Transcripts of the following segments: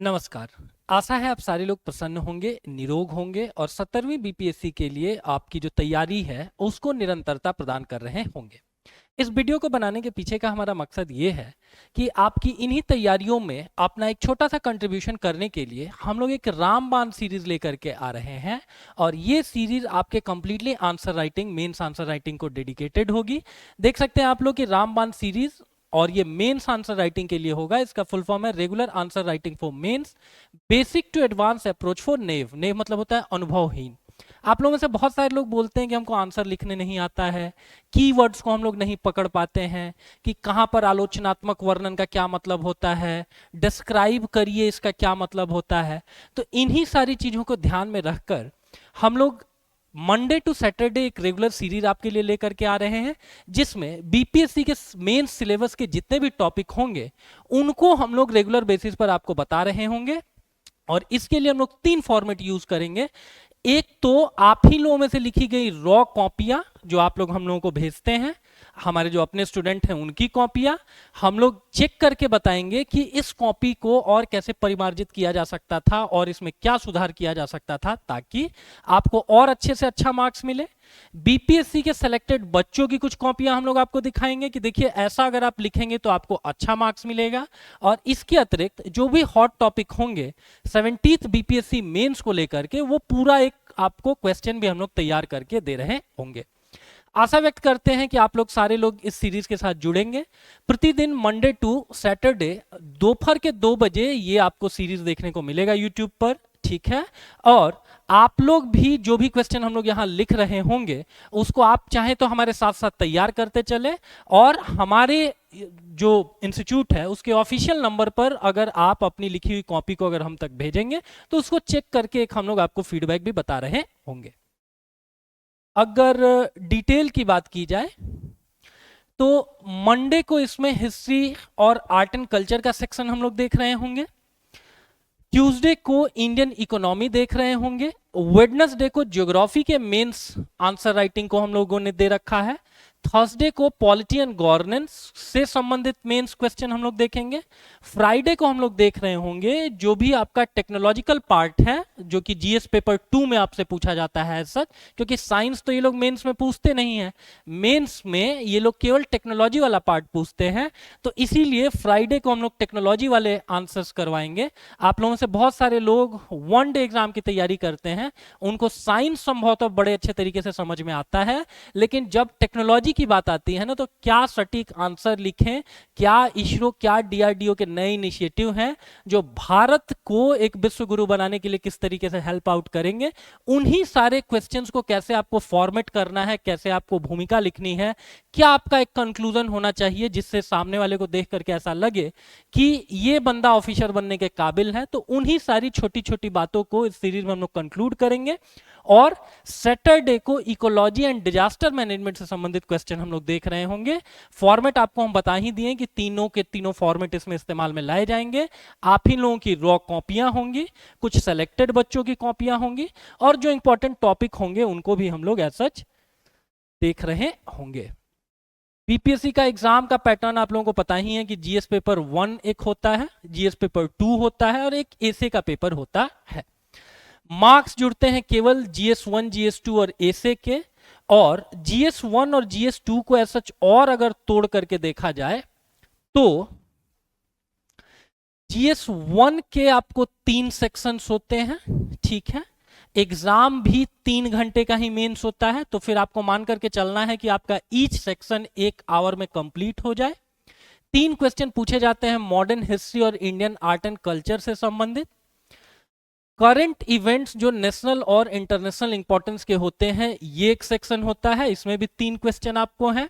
नमस्कार। आशा है आप सारे लोग प्रसन्न होंगे, निरोग होंगे और 17वीं बीपीएससी के लिए आपकी जो तैयारी है उसको निरंतरता प्रदान कर रहे होंगे। इस वीडियो को बनाने के पीछे का हमारा मकसद ये है कि आपकी इन्हीं तैयारियों में अपना एक छोटा सा कंट्रीब्यूशन करने के लिए हम लोग एक रामबाण सीरीज लेकर के आ रहे हैं और ये सीरीज आपके completely answer writing, mains answer writing को डेडिकेटेड होगी। देख सकते हैं आप लोग कि रामबाण सीरीज और ये मेंस आंसर राइटिंग के लिए होगा। इसका फुल फॉर्म है regular answer writing for mains, basic to advance approach for नेव। नेव मतलब होता है अनुभवहीन। आप लोगों में से बहुत सारे लोग बोलते हैं कि हमको आंसर लिखने नहीं आता है, कीवर्ड्स को हम लोग नहीं पकड़ पाते हैं कि कहाँ पर आलोचनात्मक वर्णन का क्या मतलब होता है, डिस्क्राइब करिए इसका क्या मतलब होता है। तो इन्हीं सारी चीजों को ध्यान में रखकर हम लोग मंडे टू सैटरडे एक रेगुलर सीरीज आपके लिए लेकर के आ रहे हैं, जिसमें बीपीएससी के मेन सिलेबस के जितने भी टॉपिक होंगे उनको हम लोग रेगुलर बेसिस पर आपको बता रहे होंगे। और इसके लिए हम लोग 3 फॉर्मेट यूज करेंगे। एक तो आप ही लोगों में से लिखी गई रॉ कॉपियां जो आप लोग हम लोगों को भेजते हैं, हमारे जो अपने स्टूडेंट हैं उनकी कॉपियां हम लोग चेक करके बताएंगे कि इस कॉपी को और कैसे परिमार्जित किया जा सकता था और इसमें क्या सुधार किया जा सकता था ताकि आपको और अच्छे से अच्छा मार्क्स मिले। बीपीएससी के सिलेक्टेड बच्चों की कुछ कॉपियां हम लोग आपको दिखाएंगे कि देखिए ऐसा अगर आप लिखेंगे तो आपको अच्छा मार्क्स मिलेगा। और इसके अतिरिक्त जो भी हॉट टॉपिक होंगे 70th बीपीएससी मेंस को लेकर के, वो पूरा एक आपको क्वेश्चन भी हम लोग तैयार करके दे रहे होंगे। आशा व्यक्त करते हैं कि आप लोग सारे लोग इस सीरीज के साथ जुड़ेंगे। प्रतिदिन मंडे टू सैटरडे दोपहर के 2 बजे ये आपको सीरीज देखने को मिलेगा यूट्यूब पर, ठीक है। और आप लोग भी जो भी क्वेश्चन हम लोग यहाँ लिख रहे होंगे उसको आप चाहे तो हमारे साथ साथ तैयार करते चले, और हमारे जो इंस्टीट्यूट है उसके ऑफिशियल नंबर पर अगर आप अपनी लिखी हुई कॉपी को अगर हम तक भेजेंगे तो उसको चेक करके एक हम लोग आपको फीडबैक भी बता रहे होंगे। अगर डिटेल की बात की जाए तो मंडे को इसमें हिस्ट्री और आर्ट एंड कल्चर का सेक्शन हम लोग देख रहे होंगे, ट्यूसडे को इंडियन इकोनॉमी देख रहे होंगे, वेडनेसडे को ज्योग्राफी के मेंस आंसर राइटिंग को हम लोगों ने दे रखा है, थर्सडे को पॉलिटी एंड गवर्नेंस से संबंधित मेंस क्वेश्चन हम लोग देखेंगे, फ्राइडे को हम लोग देख रहे होंगे जो भी आपका टेक्नोलॉजिकल पार्ट है जो कि जीएस पेपर 2 में आपसे पूछा जाता है सच, क्योंकि साइंस तो ये लोग मेंस में पूछते नहीं है, मेंस में ये लोग केवल टेक्नोलॉजी वाला पार्ट पूछते हैं, तो इसीलिए फ्राइडे को हम लोग टेक्नोलॉजी वाले आंसर्स करवाएंगे। आप लोगों से बहुत सारे लोग 1 डे एग्जाम की तैयारी करते हैं, उनको साइंस संभवतः बड़े अच्छे तरीके से समझ में आता है, लेकिन जब टेक्नोलॉजी की बात आती है ना तो क्या सटीक आंसर लिखें, क्या इसरो, क्या डीआरडीओ के नए इनिशिएटिव हैं जो भारत को एक विश्व गुरु बनाने के लिए किस तरीके से हेल्प आउट करेंगे, उन्हीं सारे क्वेश्चंस को कैसे आपको फॉर्मेट करना है, कैसे आपको भूमिका लिखनी है, क्या आपका एक कंक्लूजन होना चाहिए जिससे सामने वाले को देख करके ऐसा लगे कि ये बंदा ऑफिसर बनने के काबिल है। तो उन्हीं सारी छोटी छोटी बातों को इस सीरीज में हम लोग कंक्लूड करेंगे। और सैटरडे को इकोलॉजी एंड डिजास्टर मैनेजमेंट से संबंधित क्वेश्चन हम लोग देख रहे होंगे। फॉर्मेट आपको हम बता ही दिए कि तीनों के तीनों फॉर्मेट इसमें इस्तेमाल में लाए जाएंगे। आप ही लोगों की रॉ कॉपियां होंगी, कुछ सेलेक्टेड बच्चों की कॉपियां होंगी, और जो इंपॉर्टेंट टॉपिक होंगे उनको भी हम लोग एज सच देख रहे होंगे। बीपीएससी का एग्जाम का पैटर्न आप लोगों को पता ही है कि जीएस पेपर 1 एक होता है, जीएस पेपर 2 होता है और एक एसे का पेपर होता है। मार्क्स जुड़ते हैं केवल जीएस 1, जीएस 2 और एसे के, और जीएस 1 और जीएस 2 को ऐसा और अगर तोड़ करके देखा जाए तो जीएस 1 के आपको 3 सेक्शंस होते हैं, ठीक है। एग्जाम भी 3 घंटे का ही मेंस होता है, तो फिर आपको मान करके चलना है कि आपका ईच सेक्शन 1 आवर में कंप्लीट हो जाए। 3 क्वेश्चन पूछे जाते हैं मॉडर्न हिस्ट्री और इंडियन आर्ट एंड कल्चर से संबंधित। करंट इवेंट्स जो नेशनल और इंटरनेशनल इंपॉर्टेंस के होते हैं ये एक सेक्शन होता है, इसमें भी 3 क्वेश्चन आपको हैं।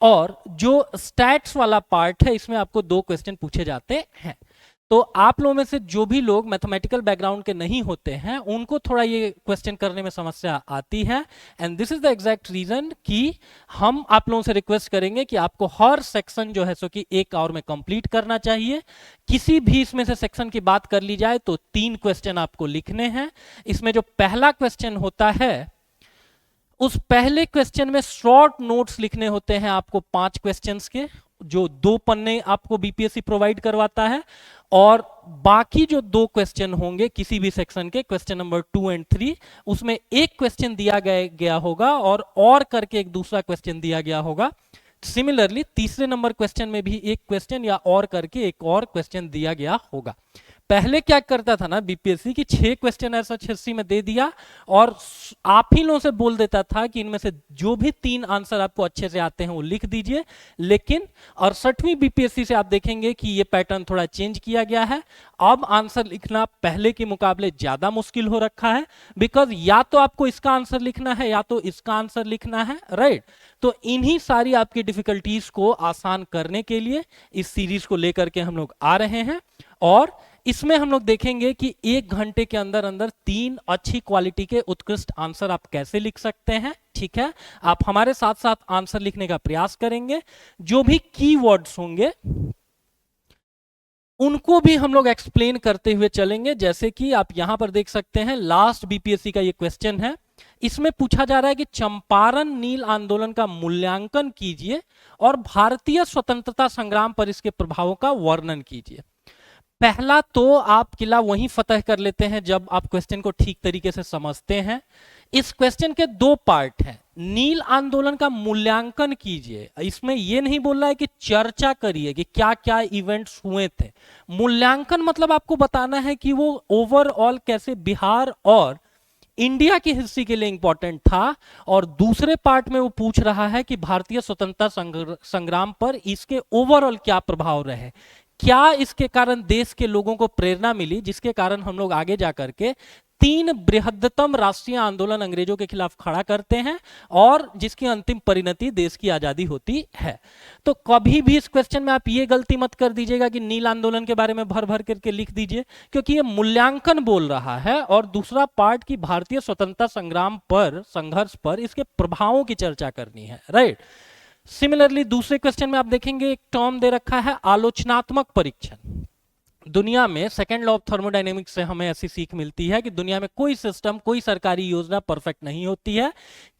और जो स्टैट्स वाला पार्ट है इसमें आपको 2 क्वेश्चन पूछे जाते हैं। तो आप लोगों में से जो भी लोग मैथमेटिकल बैकग्राउंड के नहीं होते हैं उनको थोड़ा ये क्वेश्चन करने में समस्या आती है, and this is the exact reason कि हम आप लोगों से रिक्वेस्ट करेंगे कि आपको हर सेक्शन जो है सो कि 1 आवर में कंप्लीट करना चाहिए। किसी भी इसमें से सेक्शन की बात कर ली जाए तो 3 क्वेश्चन आपको लिखने हैं। इसमें जो पहला क्वेश्चन होता है उस पहले क्वेश्चन में शॉर्ट नोट्स लिखने होते हैं आपको 5 क्वेश्चंस के, जो 2 पन्ने आपको बीपीएससी प्रोवाइड करवाता है, और बाकी जो 2 क्वेश्चन होंगे किसी भी सेक्शन के, क्वेश्चन नंबर 2 एंड 3, उसमें एक क्वेश्चन दिया गया होगा और करके एक दूसरा क्वेश्चन दिया गया होगा। सिमिलरली तीसरे नंबर क्वेश्चन में भी एक क्वेश्चन या और करके एक और क्वेश्चन दिया गया होगा। पहले क्या करता था ना बीपीएससी की, 6 क्वेश्चन ऐसा हिस्ट्री में दे दिया और आप ही लोगों से बोल देता था कि इनमें से जो भी 3 आंसर आपको अच्छे से आते हैं वो लिख दीजिए। लेकिन 68वीं बीपीएससी से आप देखेंगे कि ये पैटर्न थोड़ा चेंज किया गया है। अब आंसर लिखना पहले के मुकाबले ज्यादा मुश्किल हो रखा है, बिकॉज या तो आपको इसका आंसर लिखना है या तो इसका आंसर लिखना है, राइट। तो इन्हीं सारी आपकी डिफिकल्टीज को आसान करने के लिए इस सीरीज को लेकर के हम लोग आ रहे हैं और इसमें हम लोग देखेंगे कि 1 घंटे के अंदर अंदर 3 अच्छी क्वालिटी के उत्कृष्ट आंसर आप कैसे लिख सकते हैं। ठीक है, आप हमारे साथ साथ आंसर लिखने का प्रयास करेंगे। जो भी कीवर्ड्स होंगे उनको भी हम लोग एक्सप्लेन करते हुए चलेंगे। जैसे कि आप यहां पर देख सकते हैं, लास्ट बीपीएससी का ये क्वेश्चन है। इसमें पूछा जा रहा है कि चंपारण नील आंदोलन का मूल्यांकन कीजिए और भारतीय स्वतंत्रता संग्राम पर इसके प्रभावों का वर्णन कीजिए। पहला तो आप किला वहीं फतह कर लेते हैं जब आप क्वेश्चन को ठीक तरीके से समझते हैं। इस क्वेश्चन के 2 पार्ट हैं। नील आंदोलन का मूल्यांकन कीजिए, इसमें यह नहीं बोल रहा है कि चर्चा करिए कि क्या क्या इवेंट्स हुए थे। मूल्यांकन मतलब आपको बताना है कि वो ओवरऑल कैसे बिहार और इंडिया की हिस्ट्री के लिए इंपॉर्टेंट था। और दूसरे पार्ट में वो पूछ रहा है कि भारतीय स्वतंत्रता संग्राम पर इसके ओवरऑल क्या प्रभाव रहे, क्या इसके कारण देश के लोगों को प्रेरणा मिली, जिसके कारण हम लोग आगे जाकर के 3 बृहत्तम राष्ट्रीय आंदोलन अंग्रेजों के खिलाफ खड़ा करते हैं और जिसकी अंतिम परिणति देश की आजादी होती है। तो कभी भी इस क्वेश्चन में आप ये गलती मत कर दीजिएगा कि नील आंदोलन के बारे में भर भर करके लिख दीजिए, क्योंकि ये मूल्यांकन बोल रहा है और दूसरा पार्ट की भारतीय स्वतंत्रता संग्राम पर, संघर्ष पर इसके प्रभावों की चर्चा करनी है, राइट। सिमिलरली दूसरे क्वेश्चन में आप देखेंगे एक टर्म दे रखा है आलोचनात्मक परीक्षण। दुनिया में सेकेंड लॉ ऑफ थर्मोडायनेमिक्स से हमें ऐसी सीख मिलती है कि दुनिया में कोई सिस्टम, कोई सरकारी योजना परफेक्ट नहीं होती है।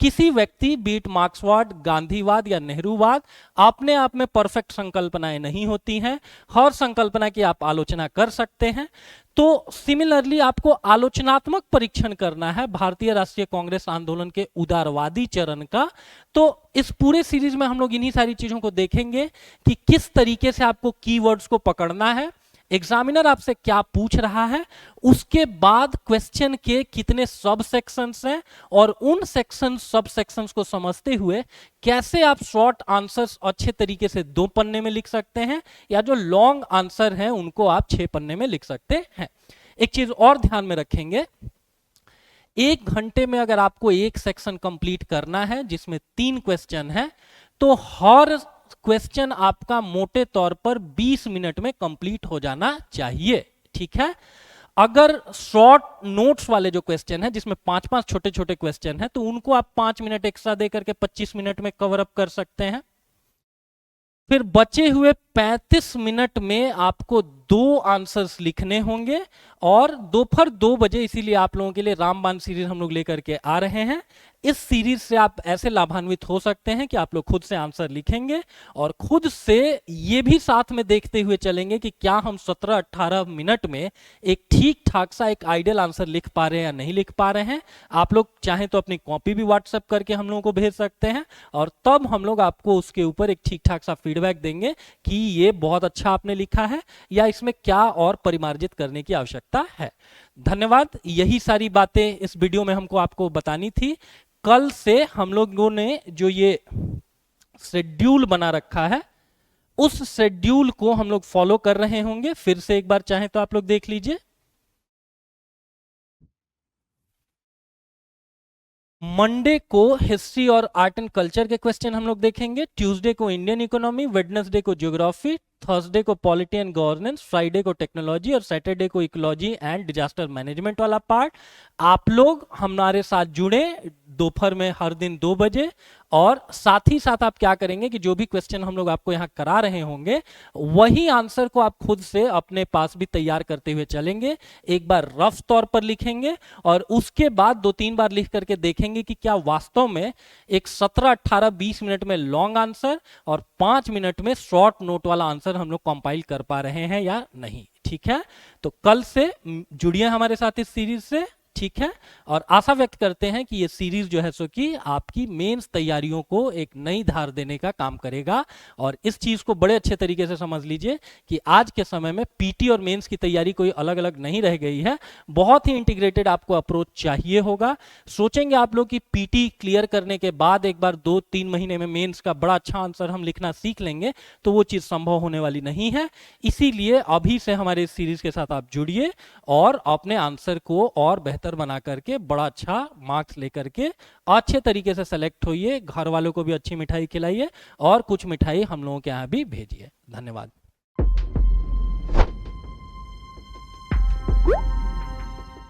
किसी व्यक्ति, बीट मार्क्सवाद, गांधीवाद या नेहरूवाद, अपने आप में परफेक्ट संकल्पनाएं नहीं होती हैं। हर संकल्पना की आप आलोचना कर सकते हैं। तो सिमिलरली आपको आलोचनात्मक परीक्षण करना है भारतीय राष्ट्रीय कांग्रेस आंदोलन के उदारवादी चरण का। तो इस पूरे सीरीज में हम लोग इन्हीं सारी चीजों को देखेंगे कि किस तरीके से आपको कीवर्ड्स को पकड़ना है, एग्जामिनर आपसे क्या पूछ रहा है, उसके बाद क्वेश्चन के कितने सब सेक्शंस हैं और उन सेक्शन सब सेक्शंस को समझते हुए कैसे आप शॉर्ट आंसर्स अच्छे तरीके से 2 पन्ने में लिख सकते हैं या जो लॉन्ग आंसर हैं उनको आप 6 पन्ने में लिख सकते हैं। एक चीज और ध्यान में रखेंगे, 1 घंटे में अगर आपको एक सेक्शन कंप्लीट करना है जिसमें 3 क्वेश्चन है, तो हर क्वेश्चन आपका मोटे तौर पर 20 मिनट में कंप्लीट हो जाना चाहिए। ठीक है, अगर शॉर्ट नोट्स वाले जो क्वेश्चन है जिसमें 5-5 छोटे छोटे क्वेश्चन है तो उनको आप 5 मिनट एक्स्ट्रा दे करके 25 मिनट में कवर अप कर सकते हैं। फिर बचे हुए 35 मिनट में आपको 2 आंसर्स लिखने होंगे और दोपहर 2 बजे, इसीलिए आप लोगों के लिए रामबाण सीरीज हम लोग लेकर के आ रहे हैं। इस सीरीज से आप ऐसे लाभान्वित हो सकते हैं कि आप लोग खुद से आंसर लिखेंगे और खुद से ये भी साथ में देखते हुए चलेंगे कि क्या हम 17-18 मिनट में एक ठीक ठाक सा एक आइडियल आंसर लिख पा रहे हैं या नहीं लिख पा रहे हैं। आप लोग चाहें तो अपनी कॉपी भी व्हाट्सएप करके हम लोगों को भेज सकते हैं और तब हम लोग आपको उसके ऊपर एक ठीक ठाक सा फीडबैक देंगे कि ये बहुत अच्छा आपने लिखा है या इसमें क्या और परिमार्जित करने की आवश्यकता है। धन्यवाद। यही सारी बातें इस वीडियो में हमको आपको बतानी थी। कल से हम लोगों ने जो ये शेड्यूल बना रखा है उस शेड्यूल को हम लोग फॉलो कर रहे होंगे। फिर से एक बार चाहें तो आप लोग देख लीजिए। मंडे को हिस्ट्री और आर्ट एंड कल्चर के क्वेश्चन हम लोग देखेंगे, ट्यूसडे को इंडियन इकोनॉमी, वेडनेसडे को ज्योग्राफी, थर्सडे को पॉलिटी एंड गवर्नेंस, फ्राइडे को टेक्नोलॉजी और सैटरडे को इकोलॉजी एंड डिजास्टर मैनेजमेंट वाला पार्ट। आप लोग हमारे साथ जुड़े दोपहर में हर दिन 2 बजे और साथ ही साथ आप क्या करेंगे कि जो भी क्वेश्चन हम लोग आपको यहाँ करा रहे होंगे वही आंसर को आप खुद से अपने पास भी तैयार करते हुए चलेंगे। एक बार रफ तौर पर लिखेंगे और उसके बाद 2-3 बार लिख करके देखेंगे कि क्या वास्तव में एक 17, 18, 20 मिनट में लॉन्ग आंसर और 5 मिनट में शॉर्ट नोट वाला आंसर हम लोग कंपाइल कर पा रहे हैं या नहीं। ठीक है, तो कल से जुड़िए हमारे साथ इस सीरीज से, ठीक है, और आशा व्यक्त करते हैं कि ये सीरीज जो है सो कि आपकी मेंस तैयारियों को एक नई धार देने का काम करेगा। और इस चीज को बड़े अच्छे तरीके से समझ लीजिए कि आज के समय में पीटी और मेंस की तैयारी कोई अलग अलग नहीं रह गई है, बहुत ही इंटीग्रेटेड आपको अप्रोच चाहिए होगा। सोचेंगे आप लोग कि पीटी क्लियर करने के बाद एक बार 2-3 महीने में मेंस का बड़ा अच्छा आंसर हम लिखना सीख लेंगे, तो वो चीज संभव होने वाली नहीं है। इसीलिए अभी से हमारे इस सीरीज के साथ आप जुड़िए और अपने आंसर को और बेहतर बना करके बड़ा अच्छा मार्क्स लेकर के अच्छे तरीके से सेलेक्ट होइए, घर वालों को भी अच्छी मिठाई खिलाइए और कुछ मिठाई हम लोगों के यहाँ भी भेजिए। धन्यवाद।